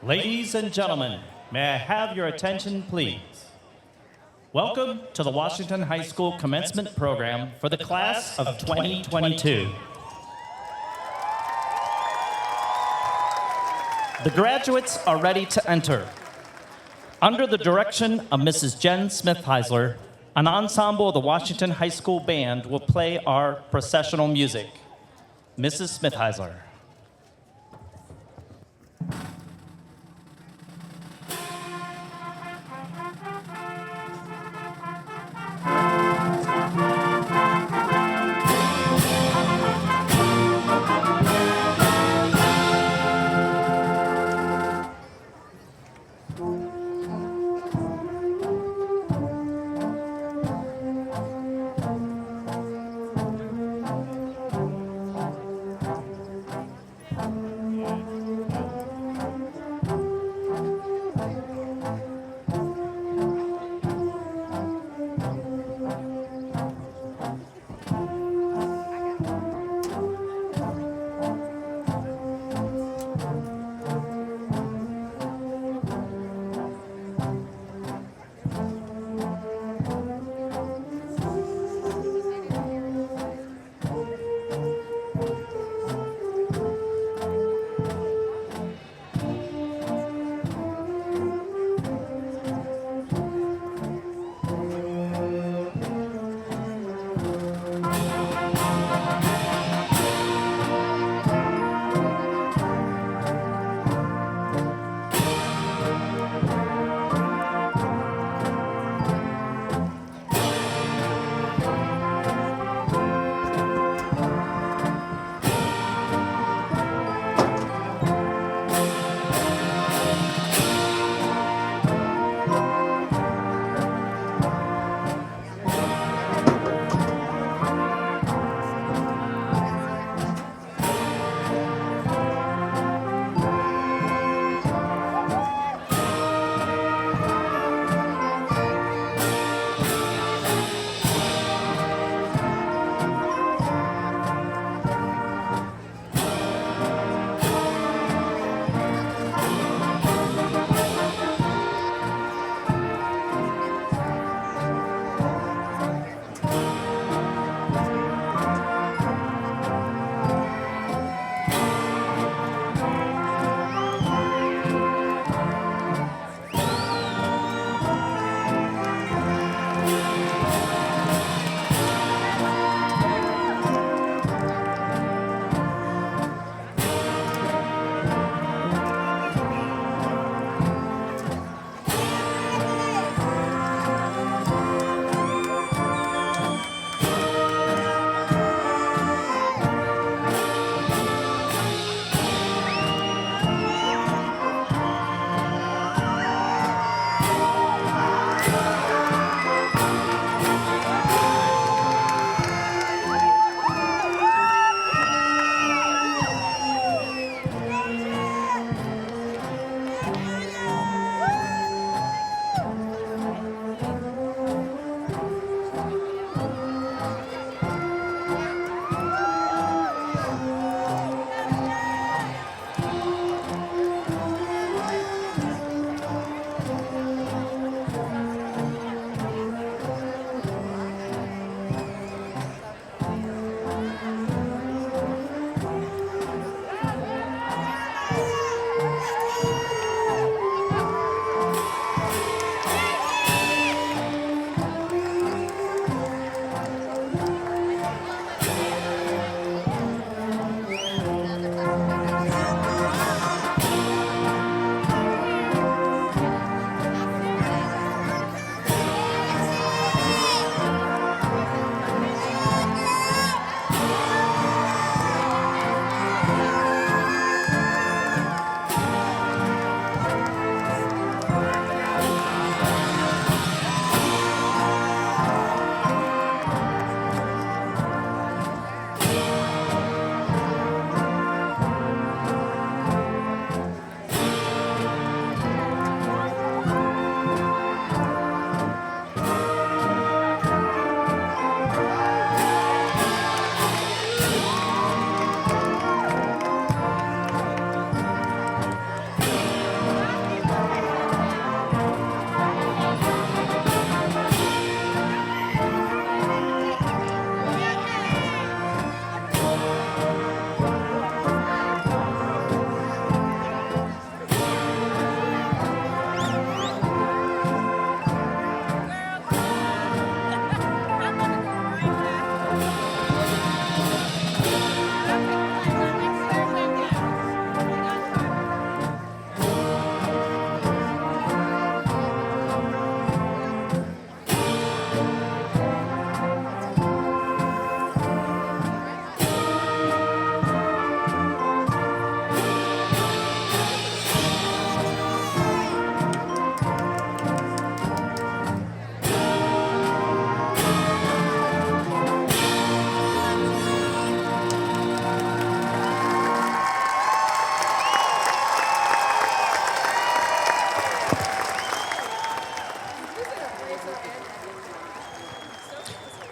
Ladies and gentlemen, may I have your attention, please? Welcome to the Washington High School Commencement Program for the Class of 2022. The graduates are ready to enter. Under the direction of Mrs. Jen Smith-Heisler, an ensemble of the Washington High School Band will play our processional music. Mrs. Smith-Heisler.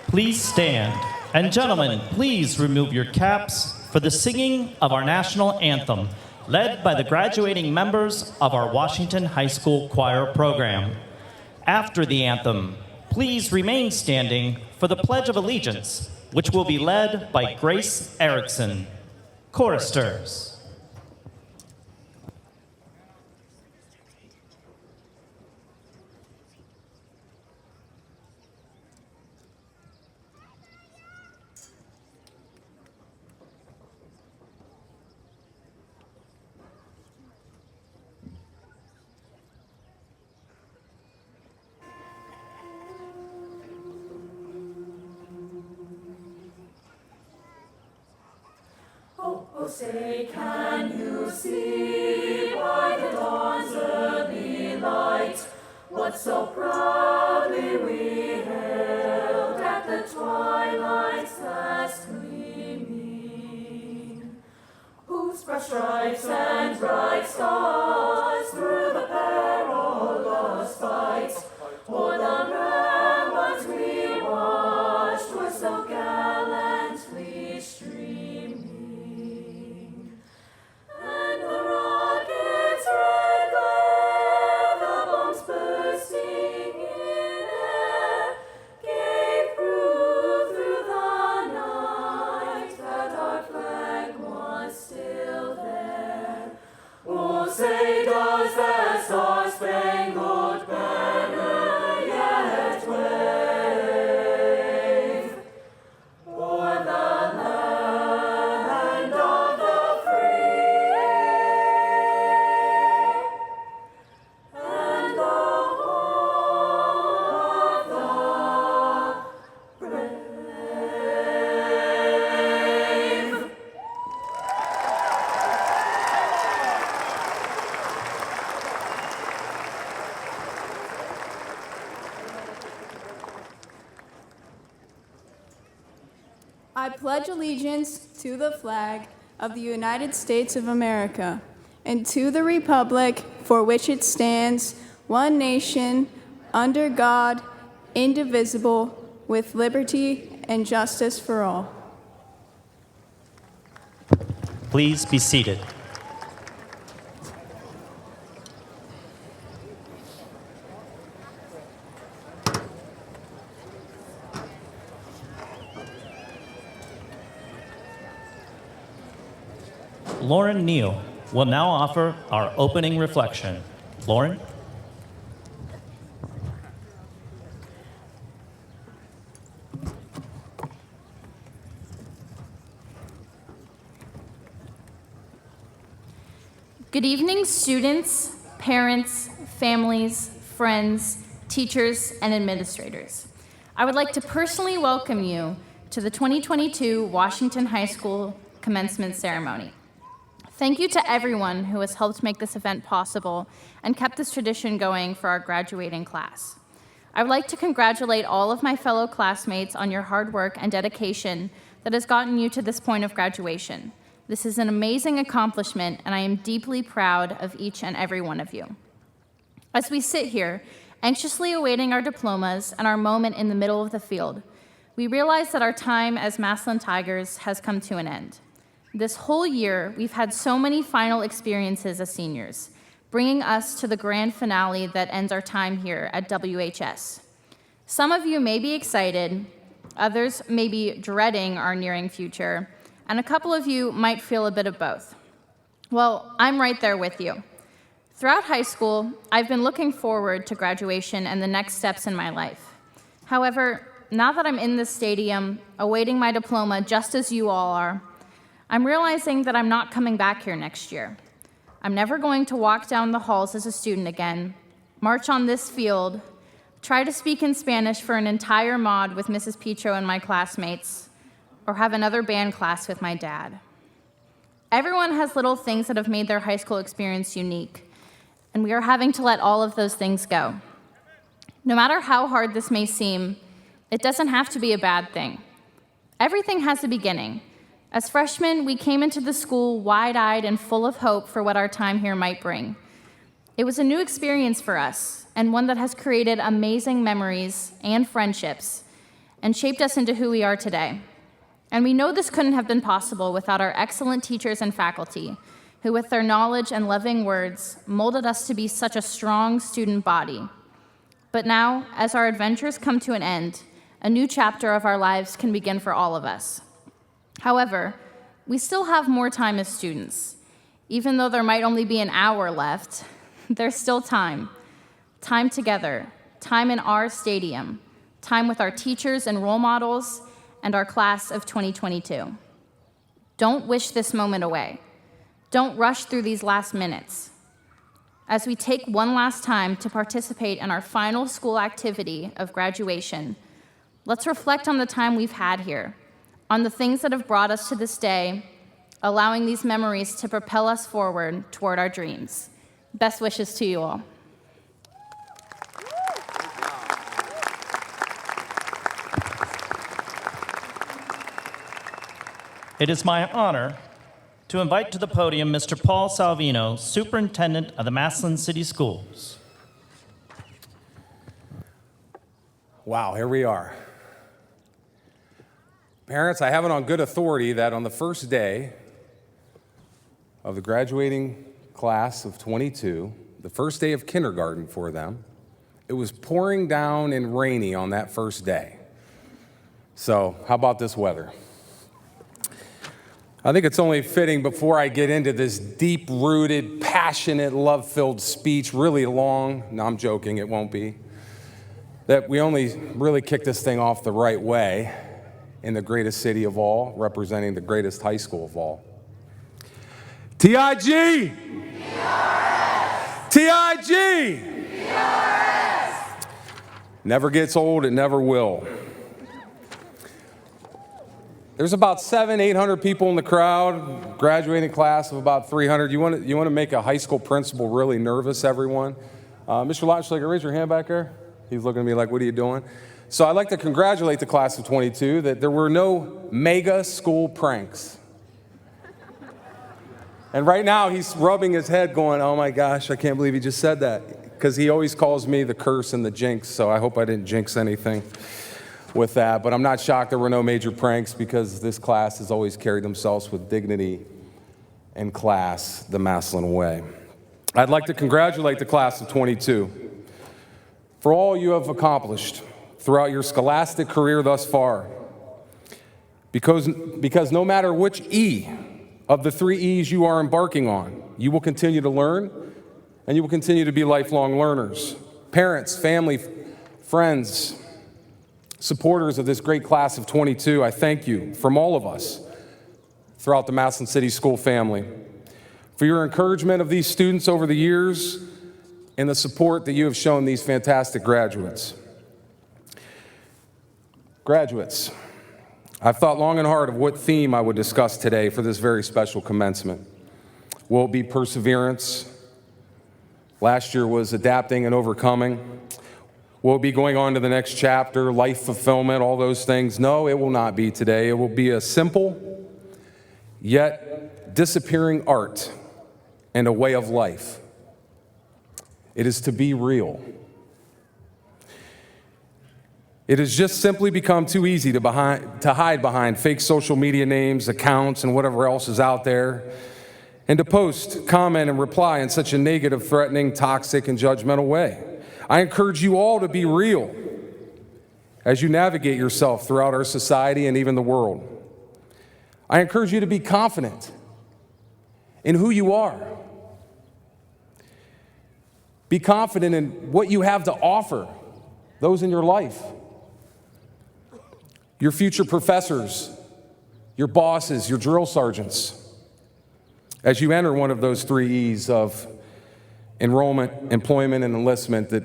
Please stand. And gentlemen, please remove your caps for the singing of our national anthem, led by the graduating members of our Washington High School Choir program. After the anthem, please remain standing for the Pledge of Allegiance, which will be led by Grace Erickson. Choristers. Oh, say, can you see by the dawn's early light what so proudly we hailed at the twilight's last gleaming, whose fresh stripes and bright stars through the perilous fight o'er the ramparts we watched were so gallantly streaming. And the rocket's red glare, the bombs bursting in air, gave proof through the night that our flag was still there. Oh, say, does that star-spangled banner yet wave o'er the land of the free and the home of the brave? I pledge allegiance to the flag of the United States of America and to the republic for which it stands, one nation, under God, indivisible, with liberty and justice for all. Please be seated. Lauren Neal will now offer our opening reflection. Lauren? Good evening, students, parents, families, friends, teachers, and administrators. I would like to personally welcome you to the 2022 Washington High School Commencement Ceremony. Thank you to everyone who has helped make this event possible and kept this tradition going for our graduating class. I would like to congratulate all of my fellow classmates on your hard work and dedication that has gotten you to this point of graduation. This is an amazing accomplishment, and I am deeply proud of each and every one of you. As we sit here, anxiously awaiting our diplomas and our moment in the middle of the field, we realize that our time as Massillon Tigers has come to an end. This whole year, we've had so many final experiences as seniors, bringing us to the grand finale that ends our time here at WHS. Some of you may be excited, others may be dreading our nearing future, and a couple of you might feel a bit of both. Well, I'm right there with you. Throughout high school, I've been looking forward to graduation and the next steps in my life. However, now that I'm in this stadium, awaiting my diploma just as you all are, I'm realizing that I'm not coming back here next year. I'm never going to walk down the halls as a student again, march on this field, try to speak in Spanish for an entire mod with Mrs. Petro and my classmates, or have another band class with my dad. Everyone has little things that have made their high school experience unique, and we are having to let all of those things go. No matter how hard this may seem, it doesn't have to be a bad thing. Everything has a beginning. As freshmen, we came into the school wide-eyed and full of hope for what our time here might bring. It was a new experience for us, and one that has created amazing memories and friendships. and shaped us into who we are today. And we know this couldn't have been possible without our excellent teachers and faculty, who with their knowledge and loving words molded us to be such a strong student body. But now, as our adventures come to an end, a new chapter of our lives can begin for all of us. However, we still have more time as students. Even though there might only be an hour left, there's still time. Time together, time in our stadium, time with our teachers and role models, and our class of 2022. Don't wish this moment away. Don't rush through these last minutes. As we take one last time to participate in our final school activity of graduation, let's reflect on the time we've had here, on the things that have brought us to this day, allowing these memories to propel us forward toward our dreams. Best wishes to you all. It is my honor to invite to the podium Mr. Paul Salvino, Superintendent of the Massillon City Schools. Wow, here we are. Parents, I have it on good authority that on the first day of the graduating class of 22, the first day of kindergarten for them, it was pouring down and rainy on that first day. So, how about this weather? I think it's only fitting before I get into this deep-rooted, passionate, love-filled speech, really long, no, I'm joking, it won't be, that we only really kick this thing off the right way in the greatest city of all, representing the greatest high school of all. TIG! TIG! Never gets old, it never will. There's about 800 people in the crowd, graduating class of about 300. You want to make a high school principal really nervous, everyone? Mr. Lautenschlager, raise your hand back there. He's looking at me like, what are you doing? So I'd like to congratulate the class of 22 that there were no mega school pranks. And right now he's rubbing his head going, oh my gosh, I can't believe he just said that. Because he always calls me the curse and the jinx, so I hope I didn't jinx anything with that. But I'm not shocked there were no major pranks because this class has always carried themselves with dignity and class the Massillon way. I'd like to congratulate the class of 22 for all you have accomplished throughout your scholastic career thus far. Because no matter which E of the 3 E's you are embarking on, you will continue to learn and you will continue to be lifelong learners. Parents, family, friends, supporters of this great class of 22, I thank you from all of us throughout the Massillon City School family for your encouragement of these students over the years and the support that you have shown these fantastic graduates. Graduates, I've thought long and hard of what theme I would discuss today for this very special commencement. Will it be perseverance? Last year was adapting and overcoming. Will it be going on to the next chapter, life fulfillment, all those things? No, it will not be today. It will be a simple yet disappearing art and a way of life. It is to be real. It has just simply become too easy to hide behind fake social media names, accounts, and whatever else is out there, and to post, comment, and reply in such a negative, threatening, toxic, and judgmental way. I encourage you all to be real as you navigate yourself throughout our society and even the world. I encourage you to be confident in who you are. Be confident in what you have to offer those in your life. Your future professors, your bosses, your drill sergeants, as you enter one of those 3 E's of enrollment, employment, and enlistment that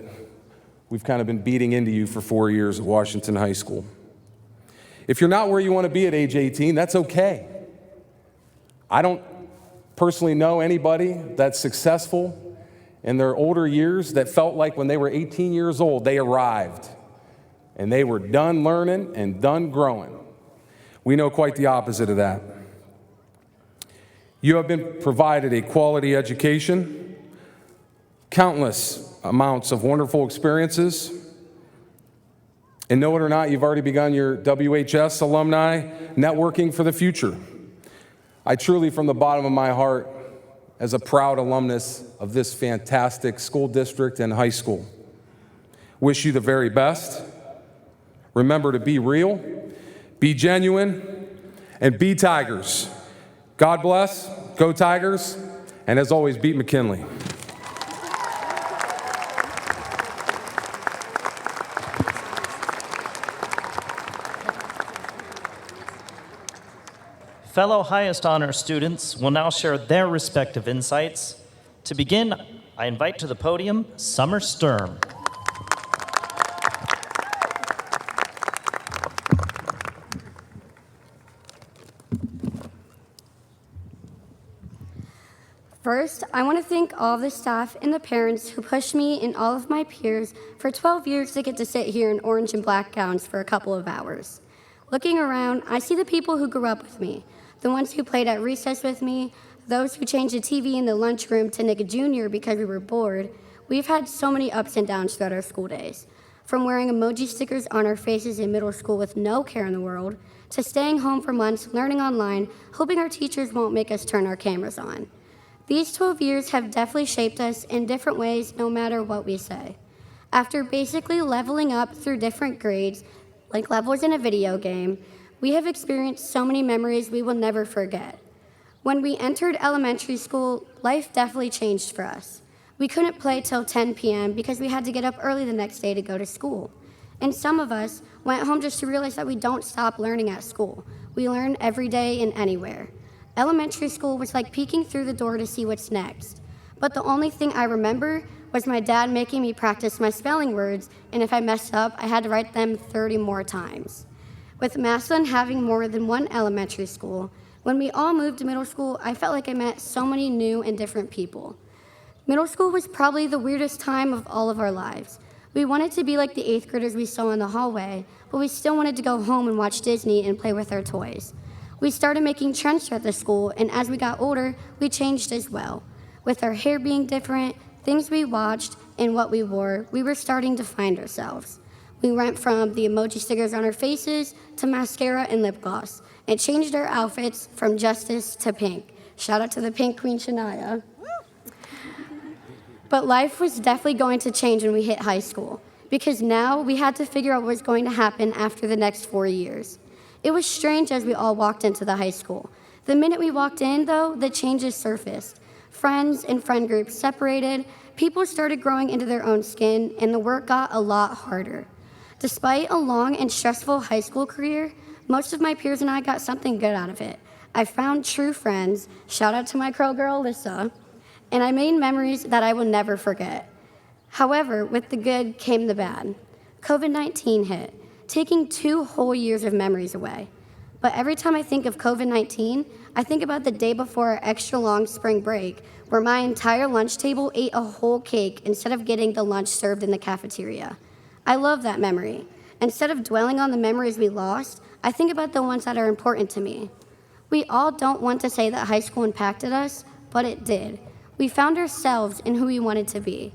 we've kind of been beating into you for 4 years at Washington High School. If you're not where you want to be at age 18, that's okay. I don't personally know anybody that's successful in their older years that felt like when they were 18 years old, they arrived and they were done learning and done growing. We know quite the opposite of that. You have been provided a quality education, countless amounts of wonderful experiences, And know it or not, you've already begun your WHS alumni networking for the future. I truly, from the bottom of my heart, as a proud alumnus of this fantastic school district and high school, wish you the very best. Remember to be real, be genuine, and be Tigers. God bless, go Tigers, and as always, beat McKinley. Fellow highest honor students will now share their respective insights. To begin, I invite to the podium Summer Sturm. First, I want to thank all the staff and the parents who pushed me and all of my peers for 12 years to get to sit here in orange and black gowns for a couple of hours. Looking around, I see the people who grew up with me, the ones who played at recess with me, those who changed the TV in the lunchroom to Nick Jr. because we were bored. We've had so many ups and downs throughout our school days, from wearing emoji stickers on our faces in middle school with no care in the world, to staying home for months, learning online, hoping our teachers won't make us turn our cameras on. These 12 years have definitely shaped us in different ways, no matter what we say. After basically leveling up through different grades, like levels in a video game, we have experienced so many memories we will never forget. When we entered elementary school, life definitely changed for us. We couldn't play till 10 p.m. because we had to get up early the next day to go to school. And some of us went home just to realize that we don't stop learning at school. We learn every day and anywhere. Elementary school was like peeking through the door to see what's next. But the only thing I remember was my dad making me practice my spelling words, and if I messed up, I had to write them 30 more times. With Massillon having more than one elementary school, when we all moved to middle school, I felt like I met so many new and different people. Middle school was probably the weirdest time of all of our lives. We wanted to be like the 8th graders we saw in the hallway, but we still wanted to go home and watch Disney and play with our toys. We started making trends at the school, and as we got older, we changed as well. With our hair being different, things we watched, and what we wore, we were starting to find ourselves. We went from the emoji stickers on our faces to mascara and lip gloss, and changed our outfits from justice to pink. Shout out to the pink queen, Shania. But life was definitely going to change when we hit high school, because now we had to figure out what was going to happen after the next 4 years. It was strange as we all walked into the high school. The minute we walked in, though, the changes surfaced. Friends and friend groups separated, people started growing into their own skin, and the work got a lot harder. Despite a long and stressful high school career, most of my peers and I got something good out of it. I found true friends, shout out to my crow girl, Alyssa, and I made memories that I will never forget. However, with the good came the bad. COVID-19 hit, taking 2 whole years of memories away. But every time I think of COVID-19, I think about the day before our extra long spring break, where my entire lunch table ate a whole cake instead of getting the lunch served in the cafeteria. I love that memory. Instead of dwelling on the memories we lost, I think about the ones that are important to me. We all don't want to say that high school impacted us, but it did. We found ourselves in who we wanted to be.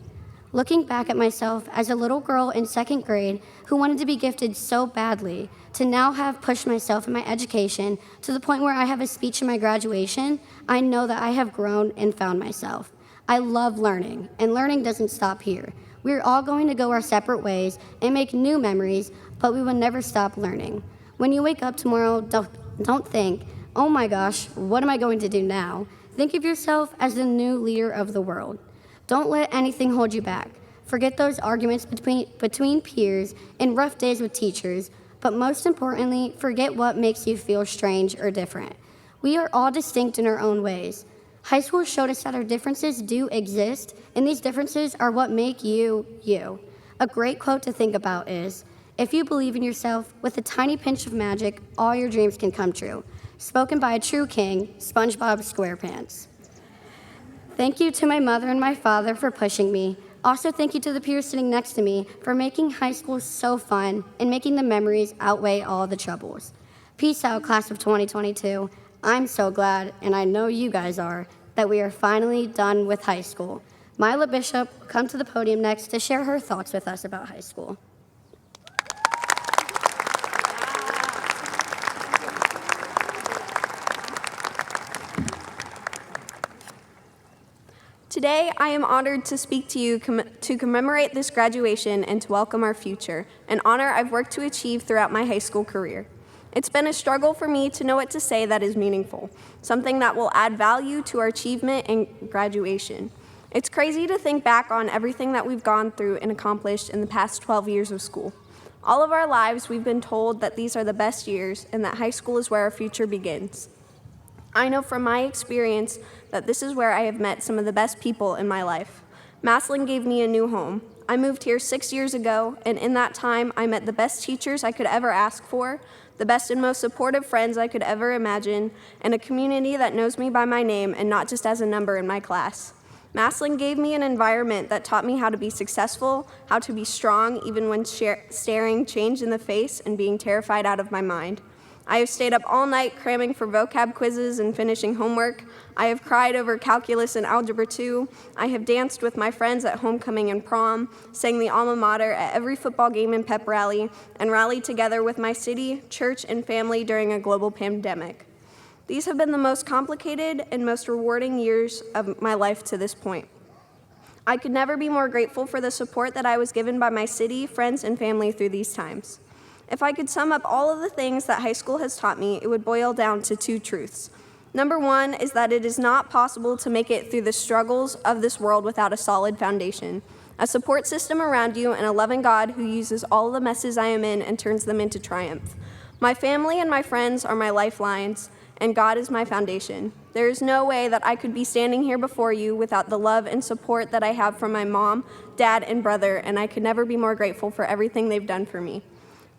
Looking back at myself as a little girl in 2nd grade who wanted to be gifted so badly, to now have pushed myself in my education to the point where I have a speech in my graduation, I know that I have grown and found myself. I love learning, and learning doesn't stop here. We're all going to go our separate ways and make new memories, but we will never stop learning. When you wake up tomorrow, don't think, oh my gosh, what am I going to do now? Think of yourself as the new leader of the world. Don't let anything hold you back. Forget those arguments between peers and rough days with teachers, but most importantly, forget what makes you feel strange or different. We are all distinct in our own ways. High school showed us that our differences do exist, and these differences are what make you, you. A great quote to think about is, if you believe in yourself, with a tiny pinch of magic, all your dreams can come true. Spoken by a true king, SpongeBob SquarePants. Thank you to my mother and my father for pushing me. Also, thank you to the peers sitting next to me for making high school so fun and making the memories outweigh all the troubles. Peace out, class of 2022. I'm so glad, and I know you guys are, that we are finally done with high school. Mila Bishop will come to the podium next to share her thoughts with us about high school. Today, I am honored to speak to you to commemorate this graduation and to welcome our future, an honor I've worked to achieve throughout my high school career. It's been a struggle for me to know what to say that is meaningful, something that will add value to our achievement and graduation. It's crazy to think back on everything that we've gone through and accomplished in the past 12 years of school. All of our lives, we've been told that these are the best years and that high school is where our future begins. I know from my experience that this is where I have met some of the best people in my life. Massillon gave me a new home. I moved here 6 years ago, and in that time, I met the best teachers I could ever ask for, the best and most supportive friends I could ever imagine, and a community that knows me by my name and not just as a number in my class. Massillon gave me an environment that taught me how to be successful, how to be strong even when staring change in the face and being terrified out of my mind. I have stayed up all night cramming for vocab quizzes and finishing homework. I have cried over calculus and algebra 2. I have danced with my friends at homecoming and prom, sang the Alma mater at every football game and pep rally, and rallied together with my city, church, and family during a global pandemic. These have been the most complicated and most rewarding years of my life to this point. I could never be more grateful for the support that I was given by my city, friends, and family through these times. If I could sum up all of the things that high school has taught me, it would boil down to 2 truths. Number 1 is that it is not possible to make it through the struggles of this world without a solid foundation, a support system around you, and a loving God who uses all of the messes I am in and turns them into triumph. My family and my friends are my lifelines, and God is my foundation. There is no way that I could be standing here before you without the love and support that I have from my mom, dad, and brother, and I could never be more grateful for everything they've done for me.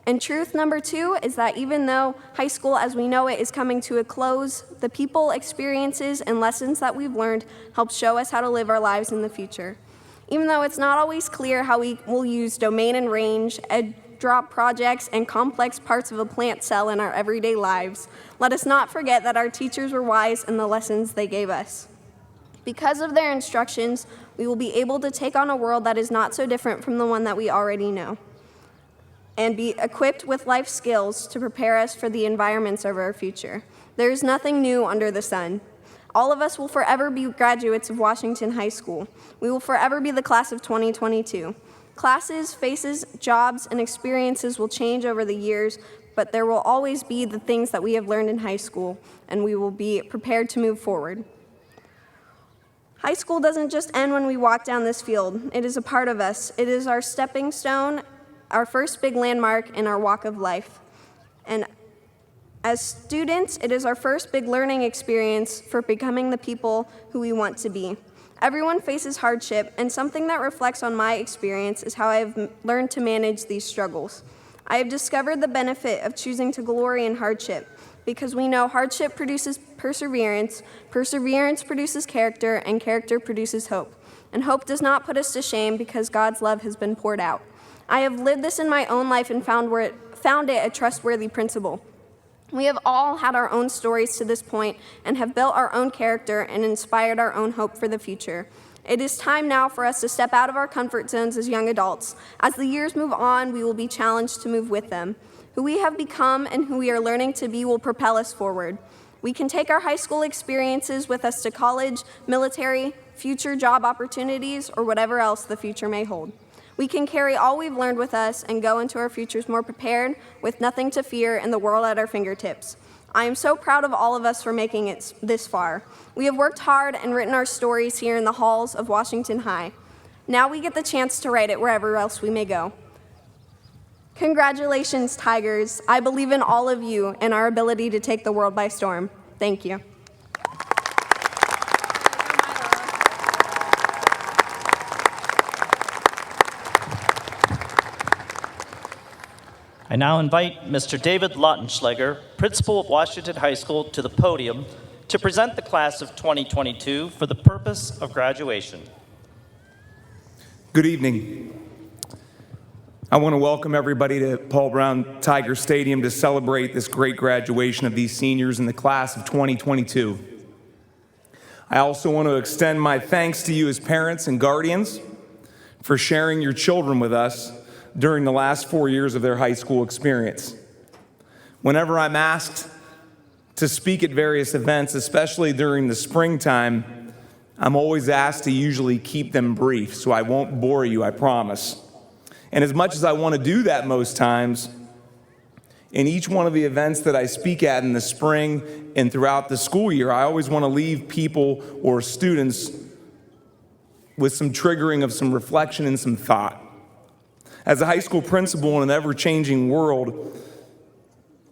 And truth number 2 is that even though high school as we know it is coming to a close, the people, experiences, and lessons that we've learned help show us how to live our lives in the future. Even though it's not always clear how we will use domain and range, drop projects, and complex parts of a plant cell in our everyday lives, let us not forget that our teachers were wise in the lessons they gave us. Because of their instructions, we will be able to take on a world that is not so different from the one that we already know, and be equipped with life skills to prepare us for the environments of our future. There is nothing new under the sun. All of us will forever be graduates of Washington High School. We will forever be the class of 2022. Classes, faces, jobs, and experiences will change over the years, but there will always be the things that we have learned in high school, and we will be prepared to move forward. High school doesn't just end when we walk down this field. It is a part of us. It is our stepping stone, our first big landmark in our walk of life. And as students, it is our first big learning experience for becoming the people who we want to be. Everyone faces hardship, and something that reflects on my experience is how I have learned to manage these struggles. I have discovered the benefit of choosing to glory in hardship, because we know hardship produces perseverance, perseverance produces character, and character produces hope. And hope does not put us to shame because God's love has been poured out. I have lived this in my own life and found it a trustworthy principle. We have all had our own stories to this point and have built our own character and inspired our own hope for the future. It is time now for us to step out of our comfort zones as young adults. As the years move on, we will be challenged to move with them. Who we have become and who we are learning to be will propel us forward. We can take our high school experiences with us to college, military, future job opportunities, or whatever else the future may hold. We can carry all we've learned with us and go into our futures more prepared, with nothing to fear and the world at our fingertips. I am so proud of all of us for making it this far. We have worked hard and written our stories here in the halls of Washington High. Now we get the chance to write it wherever else we may go. Congratulations, Tigers. I believe in all of you and our ability to take the world by storm. Thank you. I now invite Mr. David Lautenschläger, principal of Washington High School, to the podium to present the class of 2022 for the purpose of graduation. Good evening. I want to welcome everybody to Paul Brown Tiger Stadium to celebrate this great graduation of these seniors in the class of 2022. I also want to extend my thanks to you as parents and guardians for sharing your children with us during the last 4 years of their high school experience. Whenever I'm asked to speak at various events, especially during the springtime, I'm always asked to usually keep them brief, so I won't bore you, I promise. And as much as I want to do that most times, in each one of the events that I speak at in the spring and throughout the school year, I always want to leave people or students with some triggering of some reflection and some thought. As a high school principal in an ever-changing world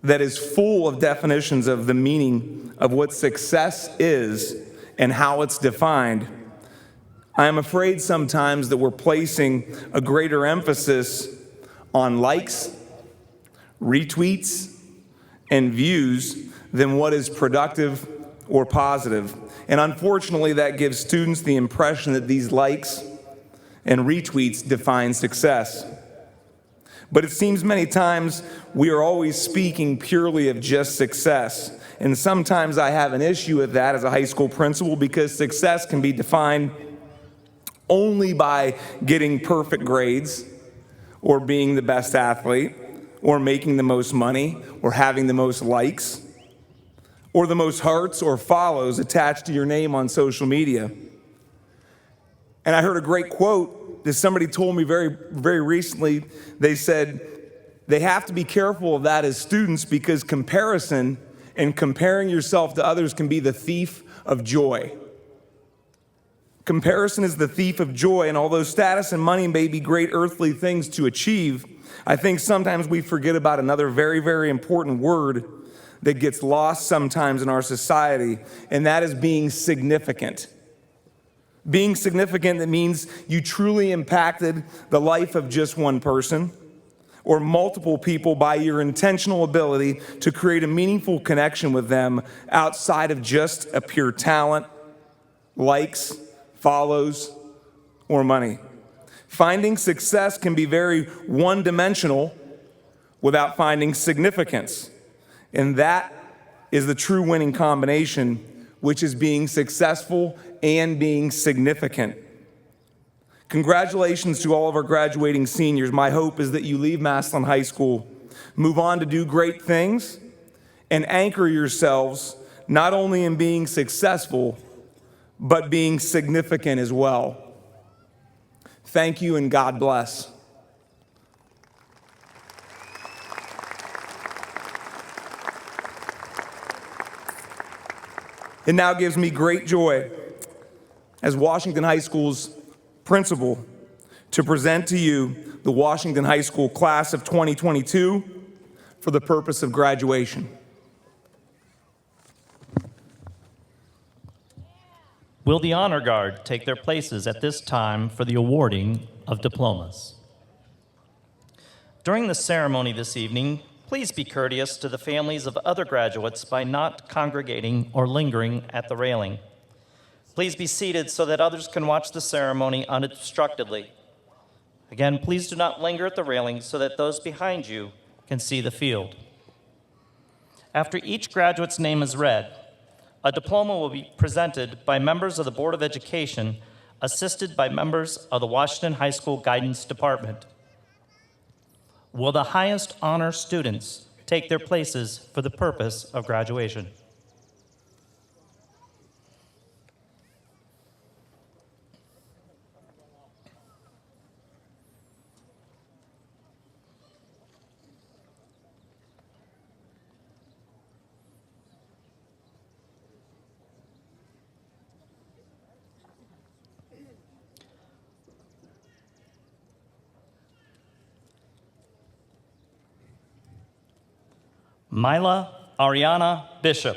that is full of definitions of the meaning of what success is and how it's defined, I am afraid sometimes that we're placing a greater emphasis on likes, retweets, and views than what is productive or positive. And unfortunately, that gives students the impression that these likes and retweets define success. But it seems many times we are always speaking purely of just success. And sometimes I have an issue with that as a high school principal, because success can be defined only by getting perfect grades, or being the best athlete, or making the most money, or having the most likes, or the most hearts or follows attached to your name on social media. And I heard a great quote that somebody told me very, very recently. They said they have to be careful of that as students, because comparison and comparing yourself to others can be the thief of joy. Comparison is the thief of joy, and although status and money may be great earthly things to achieve, I think sometimes we forget about another very, very important word that gets lost sometimes in our society, and that is being significant. Being significant, that means you truly impacted the life of just one person or multiple people by your intentional ability to create a meaningful connection with them outside of just a pure talent, likes, follows, or money. Finding success can be very one-dimensional without finding significance. And that is the true winning combination, which is being successful and being significant. Congratulations to all of our graduating seniors. My hope is that you leave Massillon High School, move on to do great things, and anchor yourselves not only in being successful, but being significant as well. Thank you, and God bless. It now gives me great joy as Washington High School's principal to present to you the Washington High School Class of 2022 for the purpose of graduation. Will the honor guard take their places at this time for the awarding of diplomas? During the ceremony this evening, please be courteous to the families of other graduates by not congregating or lingering at the railing. Please be seated so that others can watch the ceremony unobstructedly. Again, please do not linger at the railing so that those behind you can see the field. After each graduate's name is read, a diploma will be presented by members of the Board of Education, assisted by members of the Washington High School Guidance Department. Will the highest honor students take their places for the purpose of graduation? Mila Ariana Bishop.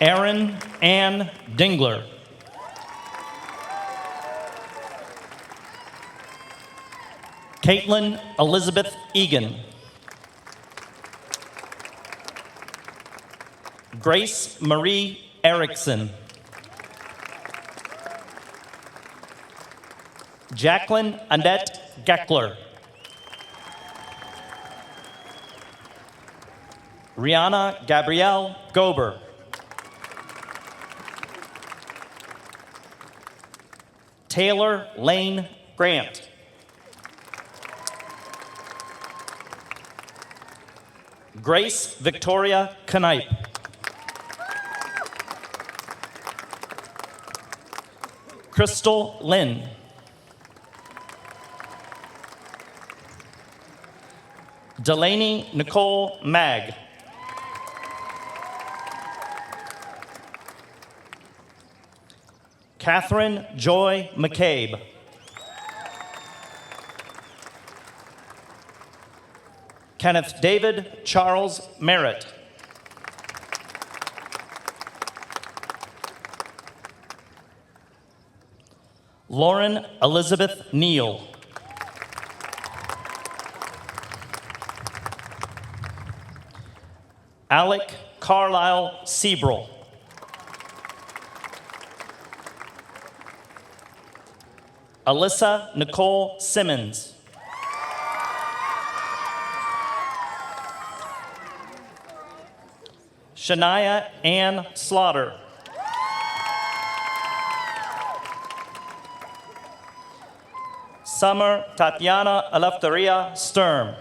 Erin Ann Dingler. Caitlin Elizabeth Egan. Grace Marie Erickson. Jacqueline Annette Geckler. Rihanna Gabrielle Gober. Taylor Lane Grant. Grace Victoria Knipe. Crystal Lynn. Delaney Nicole Mag. Catherine Joy McCabe. Kenneth David Charles Merritt. Lauren Elizabeth Neal. Alec Carlisle Sebrel. Alyssa Nicole Simmons. Shania Ann Slaughter. Summer Tatiana Eleftheria Sturm.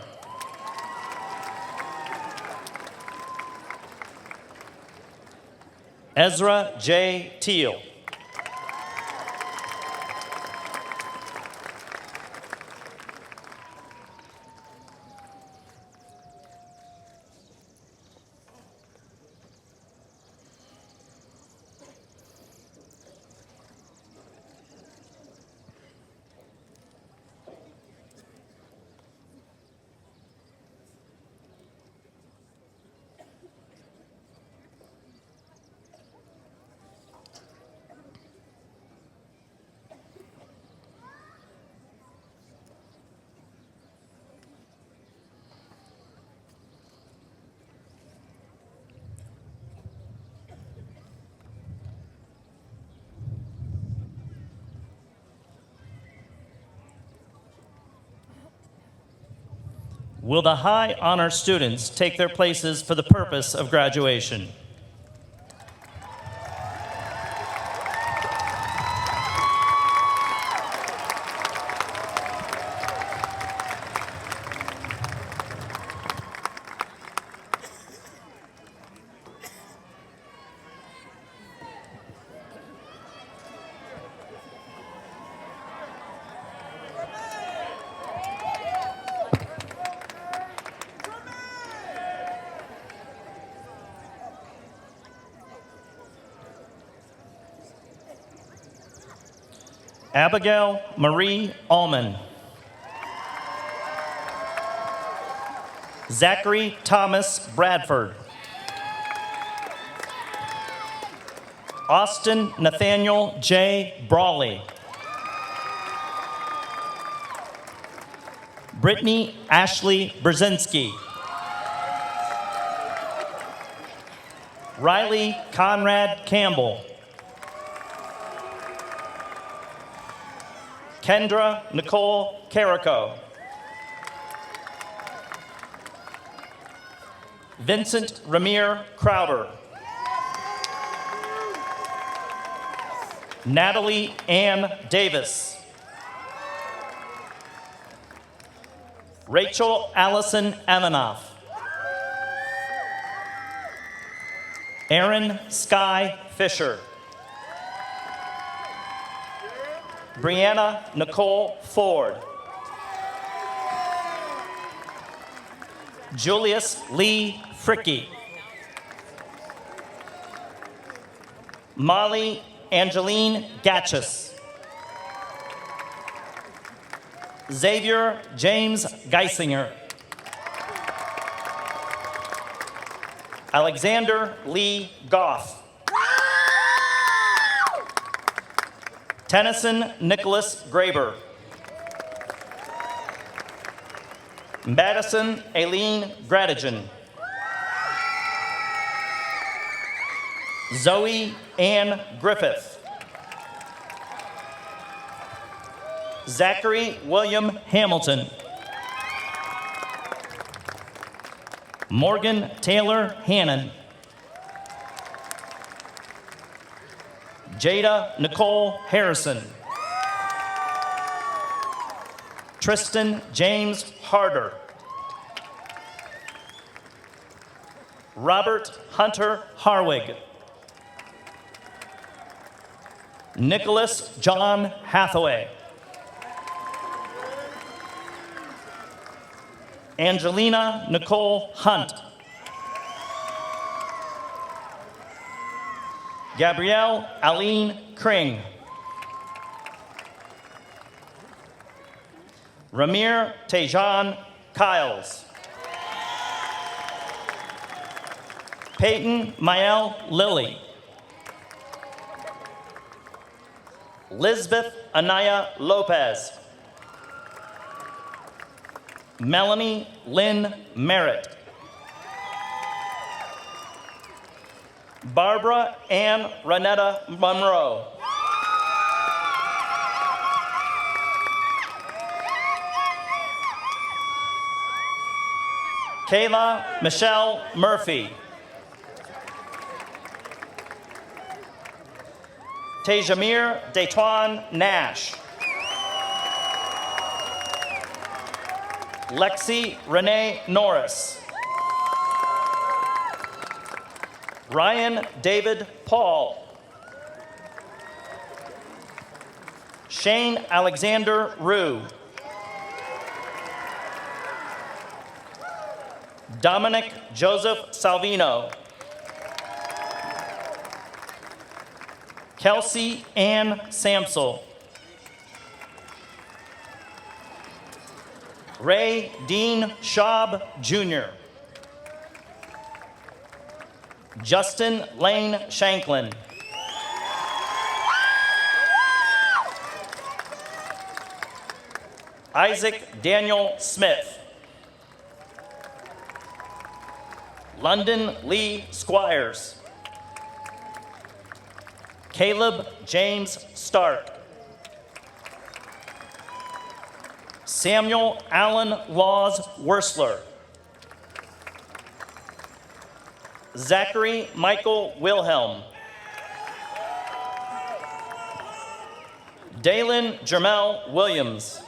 Ezra J. Teal. Will the high honor students take their places for the purpose of graduation? Abigail Marie Allman. Zachary Thomas Bradford. Austin Nathaniel J. Brawley. Brittany Ashley Brzezinski. Riley Conrad Campbell. Kendra Nicole Carrico. Vincent Ramir Crowder. Natalie Ann Davis. Rachel Allison Amanoff. Aaron Sky Fisher. Brianna Nicole Ford. Julius Lee Fricky. Molly Angeline Gatchis. Xavier James Geisinger. Alexander Lee Goff. Tennyson Nicholas Graber. Madison Aileen Gradigan. Zoe Ann Griffith. Zachary William Hamilton. Morgan Taylor Hannon. Jada Nicole Harrison. Tristan James Harder. Robert Hunter Harwig. Nicholas John Hathaway. Angelina Nicole Hunt. Gabrielle Aline Kring. Ramir Tejan Kiles. Peyton Mael Lilly. Lisbeth Anaya Lopez. Melanie Lynn Merritt. Barbara Ann Renetta Monroe. Kayla Michelle Murphy. Tejamir Daytwan Nash. Lexi Renee Norris. Ryan David Paul. Shane Alexander Rue. Dominic Joseph Salvino. Kelsey Ann Samsel. Ray Dean Schaub, Jr. Justin Lane Shanklin. Isaac Daniel Smith. London Lee Squires. Caleb James Stark. Samuel Allen Laws Worsler. Zachary Michael Wilhelm. Dalen Jermel Williams.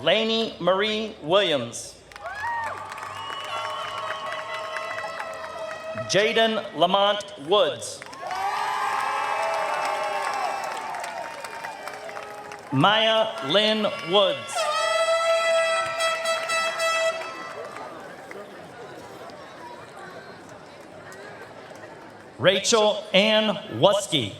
Lainey Marie Williams. Jaden Lamont Woods. Maya Lynn Woods. Rachel Ann Wusky.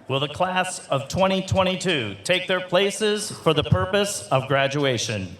Will the class of 2022 take their places for the purpose of graduation?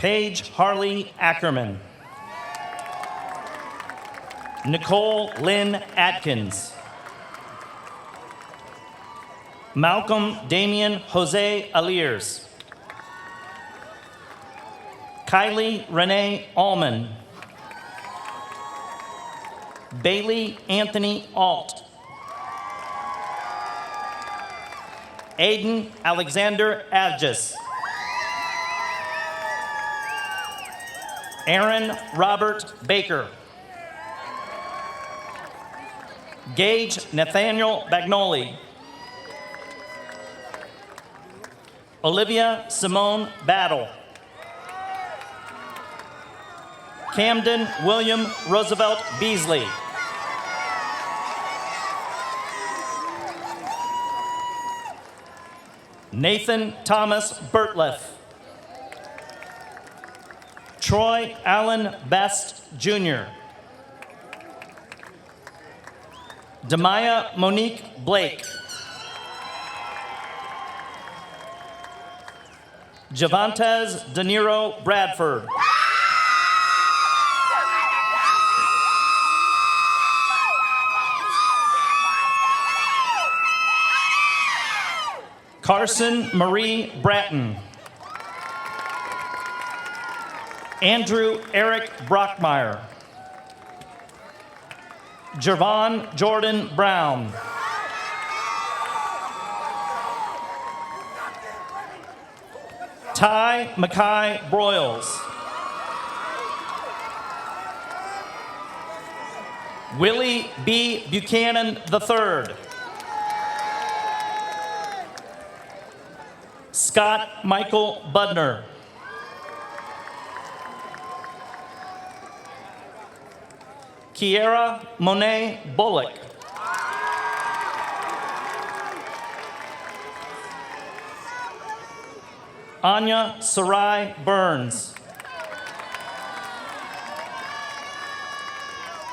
Paige Harley Ackerman. Nicole Lynn Atkins. Malcolm Damian Jose Aliers. Kylie Renee Allman. Bailey Anthony Alt. Aiden Alexander Adjus. Aaron Robert Baker. Gage Nathaniel Bagnoli. Olivia Simone Battle. Camden William Roosevelt Beasley. Nathan Thomas Bertliff. Troy Allen Best, Jr. Demaya Monique Blake. Javantes De Niro Bradford. Carson Marie Bratton. Andrew Eric Brockmeyer. Jervon Jordan Brown. Ty Mackay Broyles. Willie B. Buchanan III. Scott Michael Budner. Kiera Monet Bullock. Anya Sarai Burns.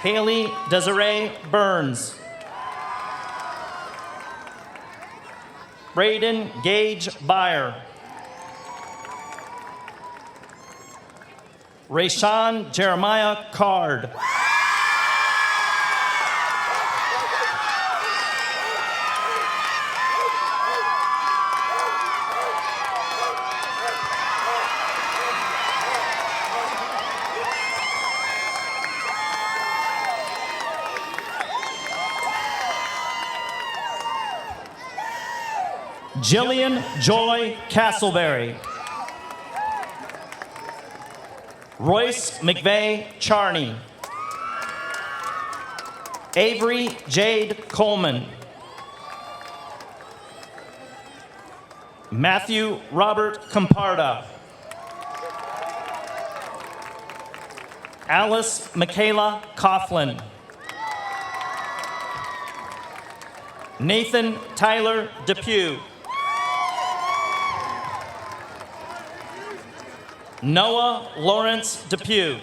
Haley Desiree Burns. Braden Gage Byer. Rayshawn Jeremiah Card. Jillian Joy Castleberry. Royce McVeigh Charney. Avery Jade Coleman. Matthew Robert Camparda. Alice Michaela Coughlin. Nathan Tyler Depew. Noah Lawrence Depew.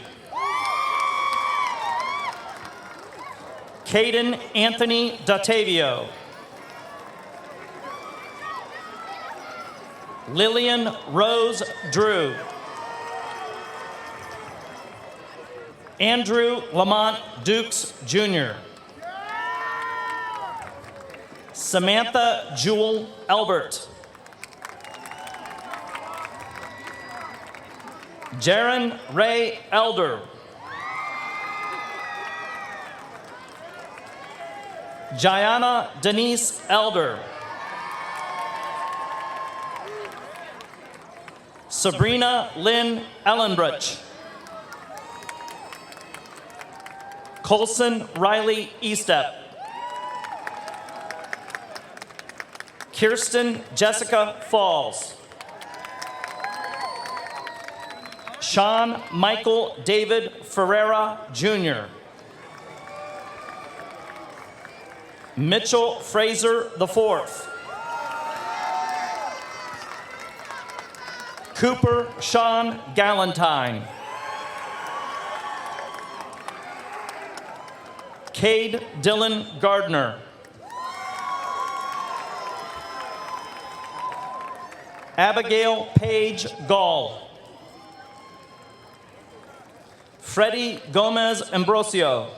Caden Anthony Datavio. Lillian Rose Drew. Andrew Lamont Dukes Jr. Samantha Jewel Elbert. Jaron Ray Elder. Jayana Denise Elder. Sabrina Lynn Ellenbruch. Colson Riley Estep. Kirsten Jessica Falls. Sean Michael David Ferreira, Jr. Mitchell Fraser IV. Cooper Sean Galentine. Cade Dylan Gardner. Abigail Page Gall. Freddie Gomez Ambrosio.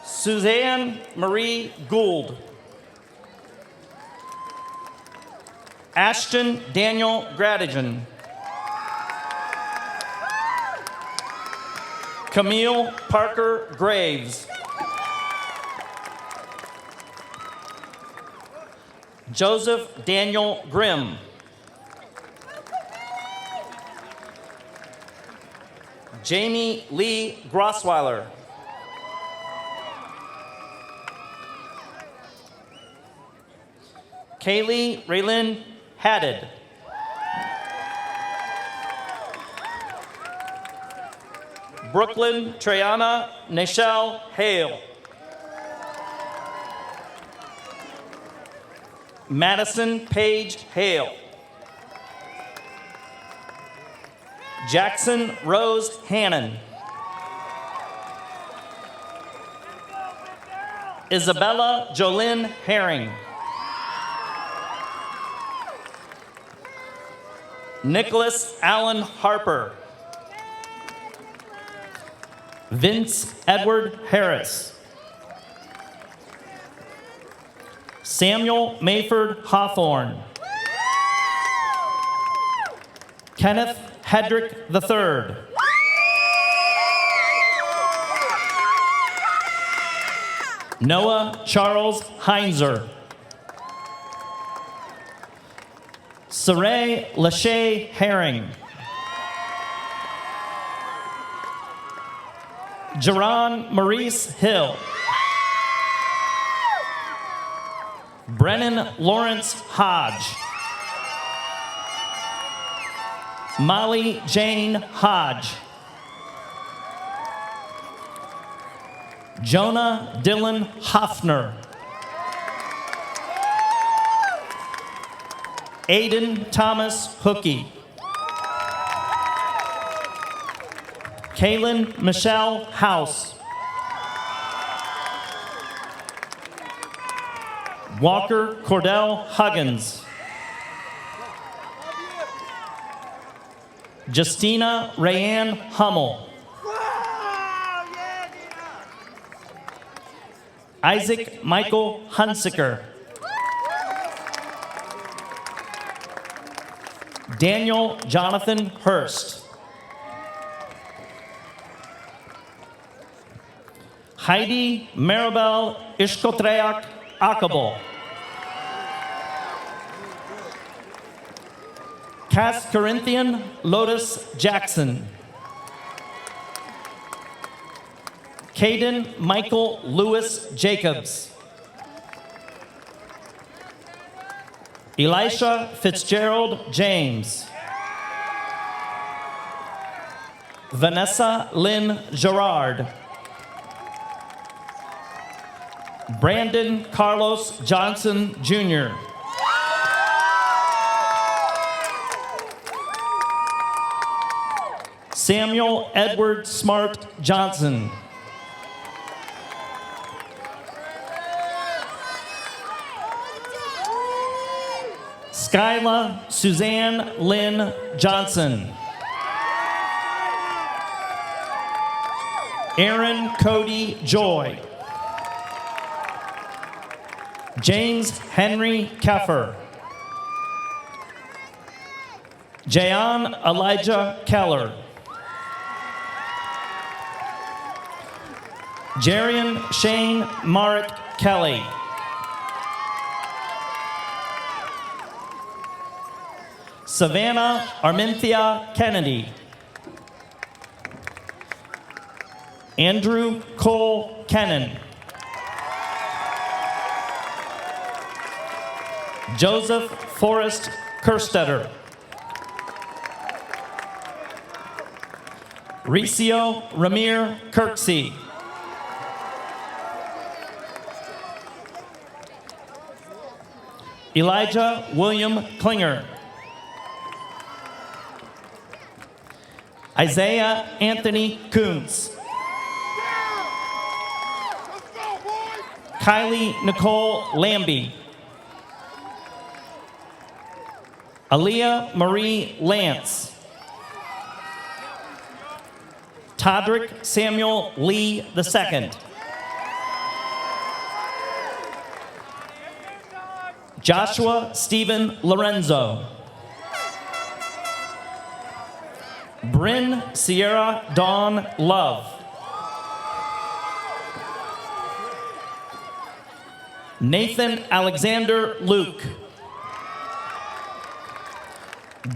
Suzanne Marie Gould. Ashton Daniel Gradigan. Camille Parker Graves. Joseph Daniel Grimm. Jamie Lee Grossweiler. Kaylee Raylyn Haddad. Brooklyn Treyana Nichelle Hale. Madison Paige Hale. Jackson Rose Hannon. Isabella Jolynn Herring. Nicholas Allen Harper. Vince Edward Harris. Samuel Mayford Hawthorne. Kenneth Hedrick III. Noah Charles Heinzer. Saray Lachey Herring. Jerron Maurice Hill. Brennan Lawrence Hodge. Molly Jane Hodge. Jonah Dylan Hoffner. Aiden Thomas Hookey. Kaylin Michelle House. Walker Cordell Huggins. Justina Rayanne Hummel. Isaac Michael Hunsiker. Daniel Jonathan Hurst. Heidi Maribel Ishkotreak Akabol. Cass Corinthian Lotus Jackson. Caden Michael Lewis Jacobs. Elisha Fitzgerald James. Vanessa Lynn Gerard. Brandon Carlos Johnson Jr. Samuel Edward Smart Johnson. Skyla Suzanne Lynn Johnson. Aaron Cody Joy. James Henry Keffer. Jayon Elijah Keller. Jarian Shane Marek Kelly. Savannah Arminthia Kennedy. Andrew Cole Kennan. Joseph Forrest Kerstetter. Ricio Ramir Kirksey. Elijah William Klinger. Isaiah Anthony Kuntz. Kylie Nicole Lambie. Aaliyah Marie Lance. Todrick Samuel Lee II. Joshua Stephen Lorenzo. Bryn Sierra Dawn Love. Nathan Alexander Luke.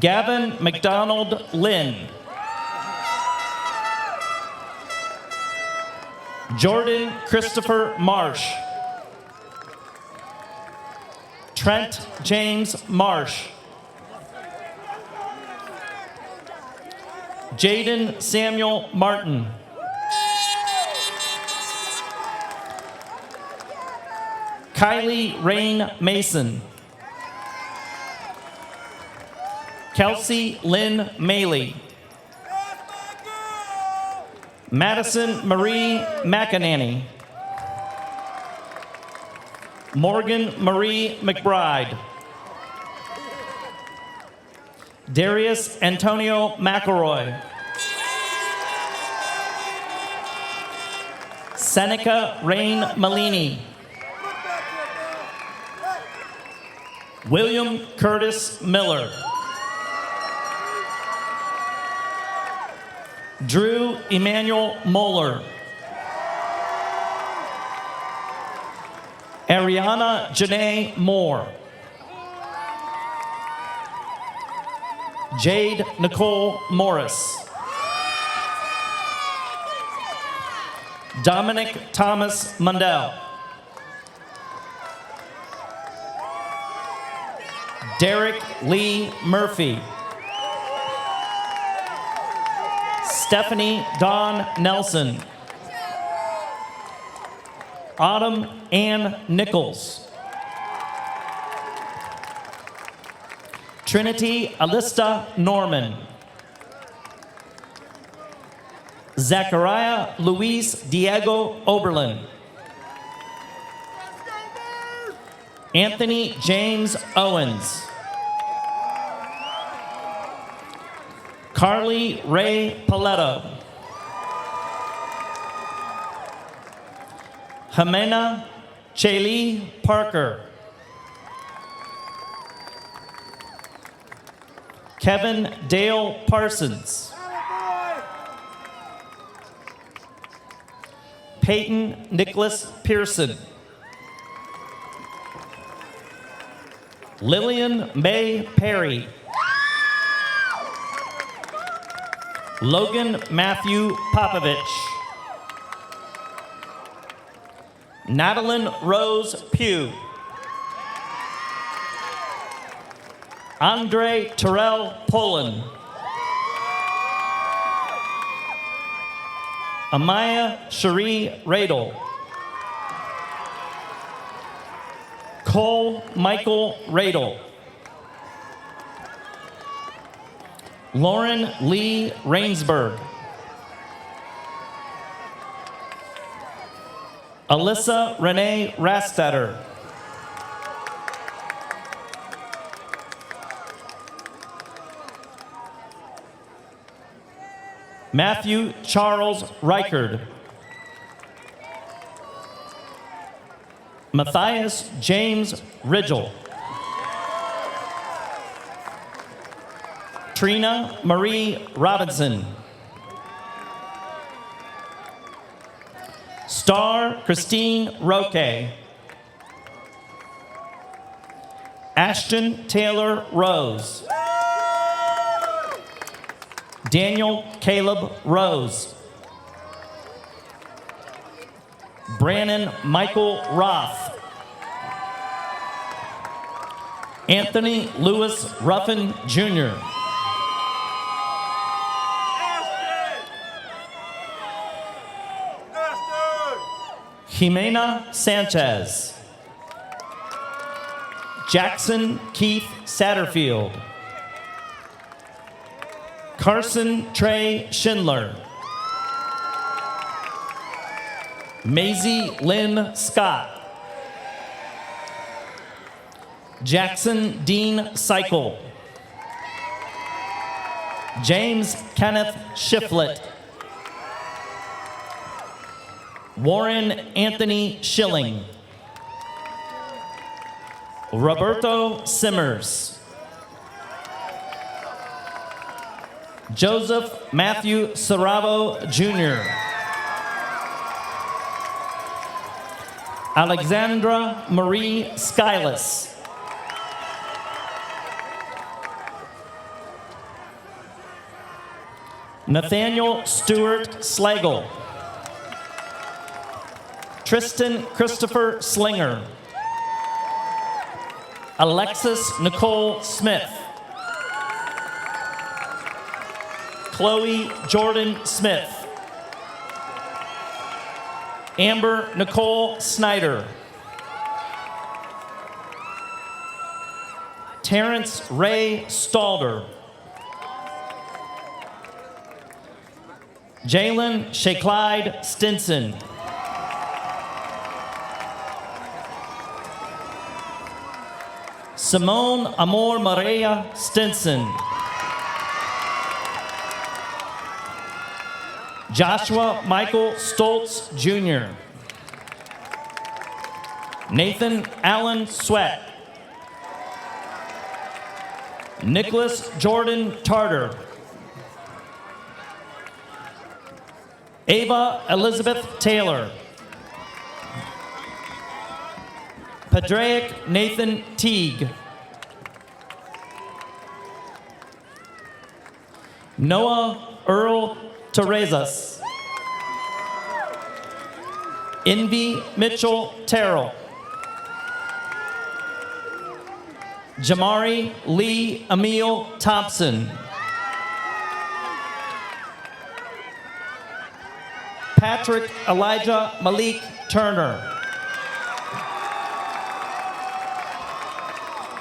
Gavin McDonald Lynn. Jordan Christopher Marsh. Trent James Marsh. Jaden Samuel Martin. Kylie Rain Mason. Kelsey Lynn Maley. Madison Marie McEnany. Morgan Marie McBride. Darius Antonio McElroy. Seneca Rain Malini. William Curtis Miller. Drew Emmanuel Moeller. Ariana Janae Moore. Jade Nicole Morris. Dominic Thomas Mundell. Derek Lee Murphy. Stephanie Dawn Nelson. Autumn Ann Nichols. Trinity Alista Norman. Zachariah Luis Diego Oberlin. Anthony James Owens. Carly Ray Paletto. Jimena Chaley Parker. Kevin Dale Parsons. Peyton Nicholas Pearson. Lillian May Perry. Logan Matthew Popovich. Natalyn Rose Pugh. Andre Terrell Pullen. Amaya Cherie Radel. Cole Michael Radel. Lauren Lee Rainsberg. Alyssa Renee Rastetter. Matthew Charles Reichard. Matthias James Ridgel. Trina Marie Robinson. Star Christine Roque. Ashton Taylor Rose. Daniel Caleb Rose. Brannon Michael Roth. Anthony Lewis Ruffin Jr. Jimena Sanchez. Jackson Keith Satterfield. Carson Trey Schindler. Maisie Lynn Scott. Jackson Dean Cycle. James Kenneth Shiflett. Warren Anthony Schilling. Roberto Simmers. Joseph Matthew Saravo Jr. Alexandra Marie Skylas. Nathaniel Stewart Slagle. Tristan Christopher Slinger. Alexis Nicole Smith. Chloe Jordan Smith. Amber Nicole Snyder. Terrence Ray Stalder. Jalen Shaclyde Stinson. Simone Amor Maria Stinson. Joshua Michael Stoltz Jr. Nathan Allen Sweat. Nicholas Jordan Tarter. Ava Elizabeth Taylor. Padraic Nathan Teague. Noah Earl Terezas. Envy Mitchell Terrell. Jamari Lee Emil Thompson. Patrick Elijah Malik Turner.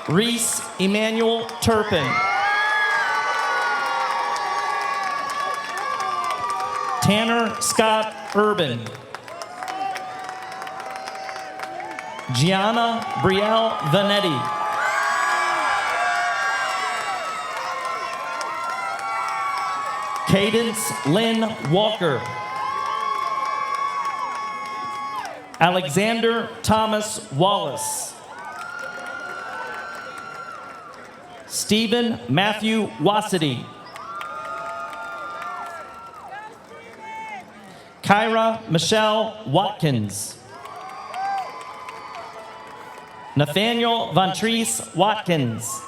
Reese Emmanuel Turpin. Tanner Scott Urban. Gianna Brielle Vanetti. Cadence Lynn Walker. Alexander Thomas Wallace. Stephen Matthew Wassity. Kyra Michelle Watkins. Nathaniel Vontrice Watkins.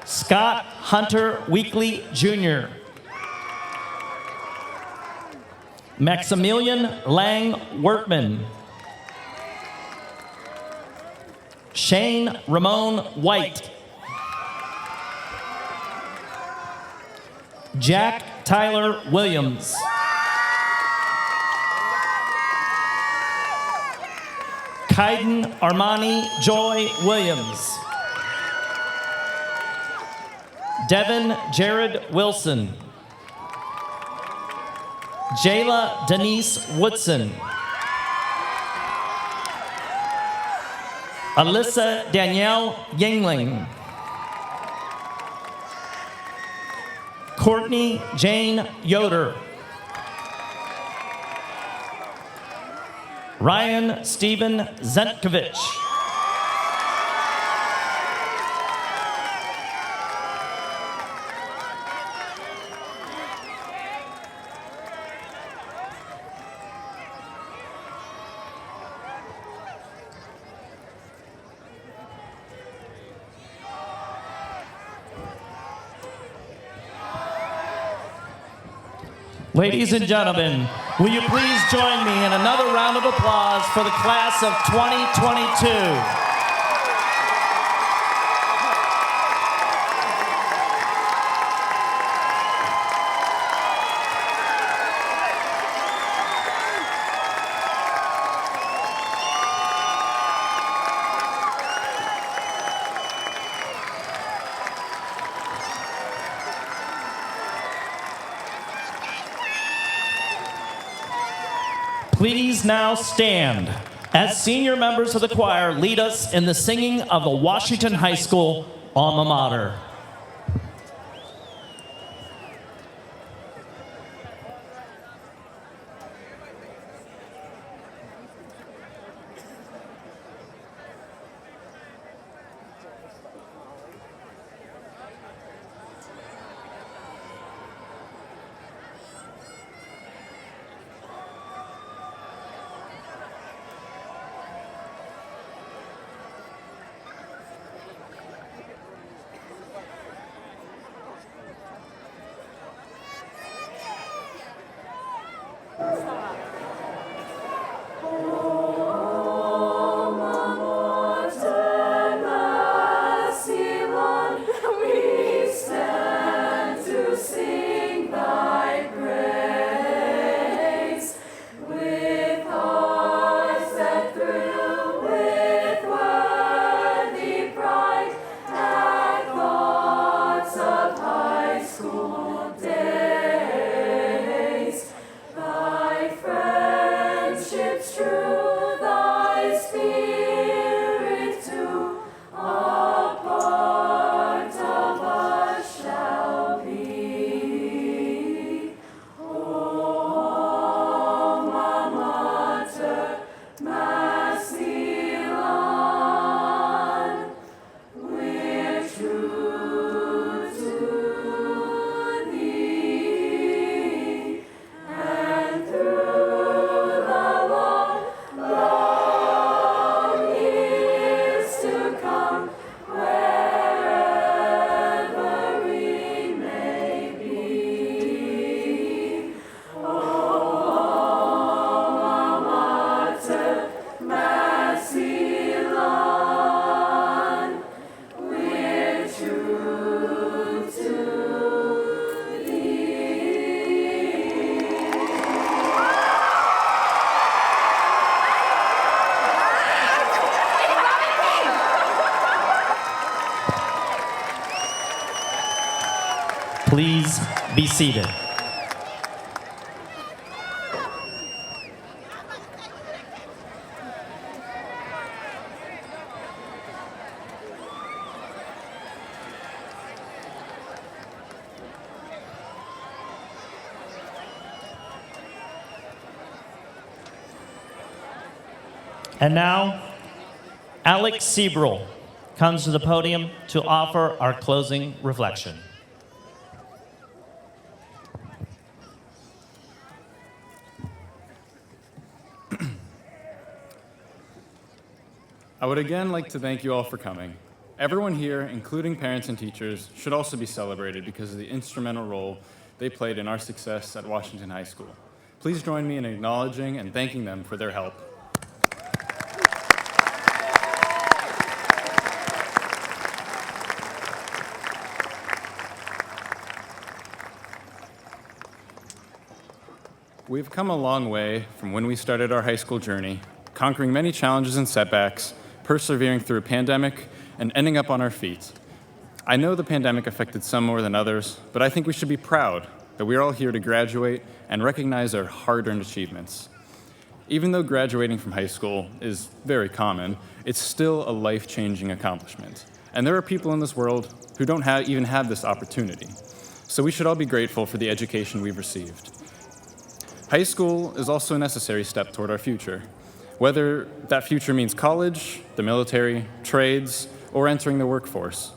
Scott Hunter Weekly Jr. Maximilian Lang Workman. Shane Ramon White. Jack Tyler Williams. Kaiden Armani Joy Williams. Devin Jared Wilson. Jayla Denise Woodson. Alyssa Danielle Yingling. Courtney Jane Yoder. Ryan Stephen Zentkovich. Ladies and gentlemen, will you please join me in another round of applause for the class of 2022. Please now stand as senior members of the choir lead us in the singing of the Washington High School Alma Mater. Please be seated. And now, Alex Seabrel comes to the podium to offer our closing reflection. I would again like to thank you all for coming. Everyone here, including parents and teachers, should also be celebrated because of the instrumental role they played in our success at Washington High School. Please join me in acknowledging and thanking them for their help. We've come a long way from when we started our high school journey, conquering many challenges and setbacks, persevering through a pandemic, and ending up on our feet. I know the pandemic affected some more than others, but I think we should be proud that we are all here to graduate and recognize our hard-earned achievements. Even though graduating from high school is very common, it's still a life-changing accomplishment. And there are people in this world who don't even have this opportunity. So we should all be grateful for the education we've received. High school is also a necessary step toward our future, whether that future means college, the military, trades, or entering the workforce.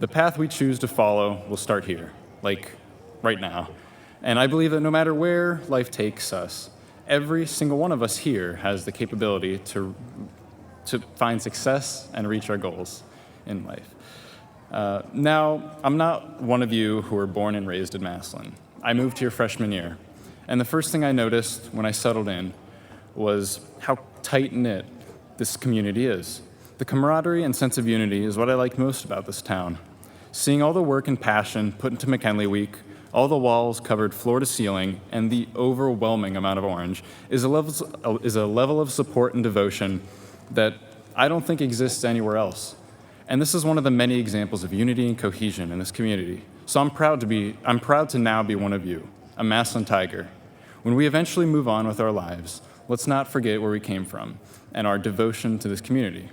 The path we choose to follow will start here, like right now. And I believe that no matter where life takes us, every single one of us here has the capability to find success and reach our goals in life. Now, I'm not one of you who were born and raised in Massillon. I moved here freshman year. And the first thing I noticed when I settled in was how tight-knit this community is. The camaraderie and sense of unity is what I like most about this town. Seeing all the work and passion put into McKinley Week, all the walls covered floor to ceiling, and the overwhelming amount of orange is a level of support and devotion that I don't think exists anywhere else. And this is one of the many examples of unity and cohesion in this community. So I'm proud to now be one of you, a Massillon Tiger. When we eventually move on with our lives, let's not forget where we came from and our devotion to this community.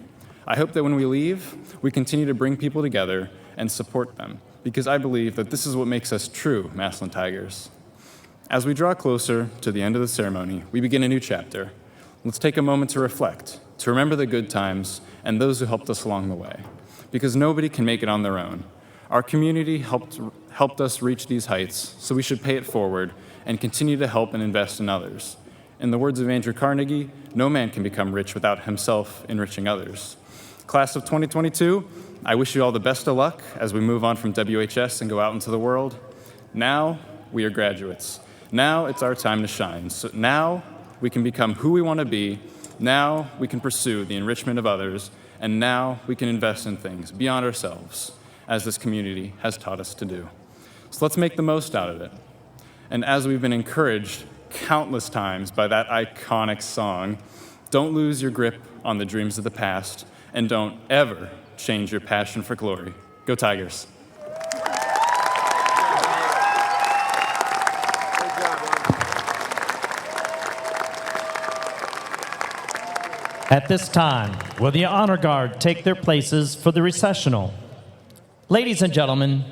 I hope that when we leave, we continue to bring people together and support them, because I believe that this is what makes us true Massillon Tigers. As we draw closer to the end of the ceremony, we begin a new chapter. Let's take a moment to reflect, to remember the good times and those who helped us along the way, because nobody can make it on their own. Our community helped us reach these heights, so we should pay it forward and continue to help and invest in others. In the words of Andrew Carnegie, no man can become rich without himself enriching others. Class of 2022, I wish you all the best of luck as we move on from WHS and go out into the world. Now, we are graduates. Now it's our time to shine. So now we can become who we want to be. Now we can pursue the enrichment of others. And now we can invest in things beyond ourselves, as this community has taught us to do. So let's make the most out of it. And as we've been encouraged countless times by that iconic song, don't lose your grip on the dreams of the past, and don't ever change your passion for glory. Go Tigers. At this time, will the honor guard take their places for the recessional? Ladies and gentlemen,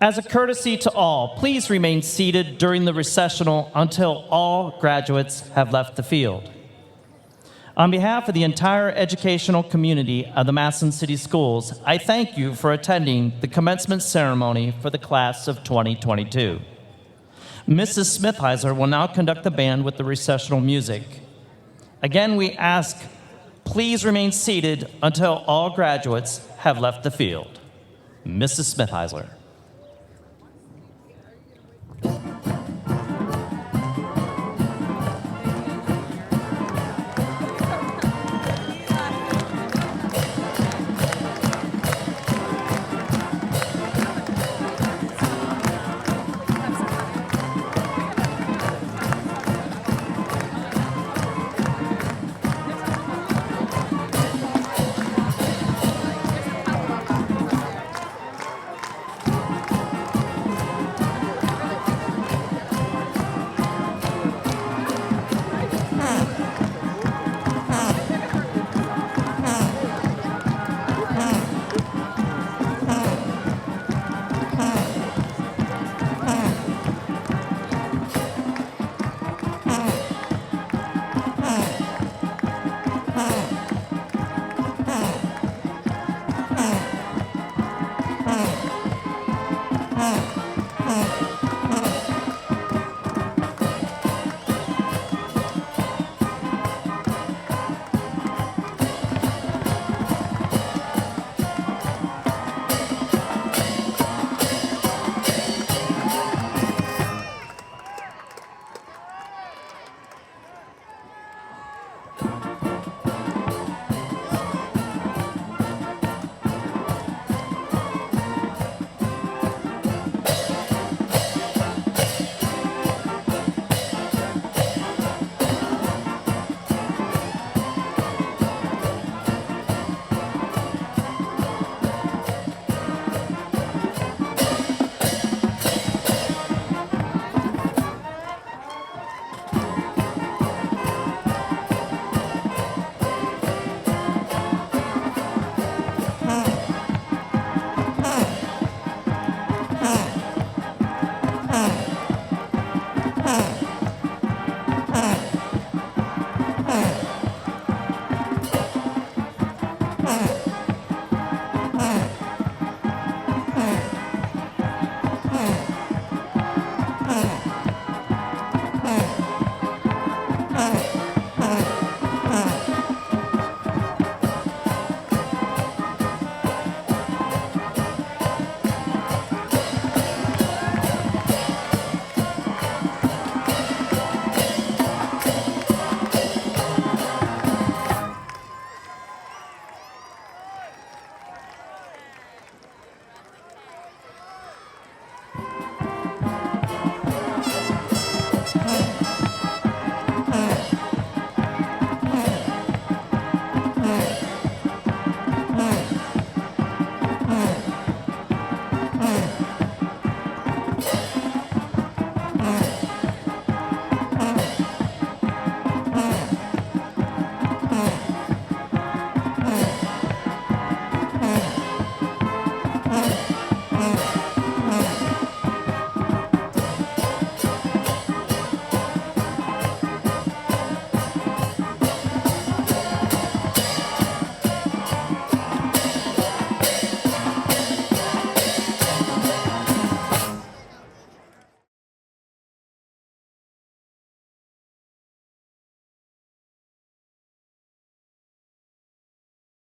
as a courtesy to all, please remain seated during the recessional until all graduates have left the field. On behalf of the entire educational community of the Massillon City Schools, I thank you for attending the commencement ceremony for the class of 2022. Mrs. Smithheiser will now conduct the band with the recessional music. Again, we ask, please remain seated until all graduates have left the field. Mrs. Smithheiser. Thank you.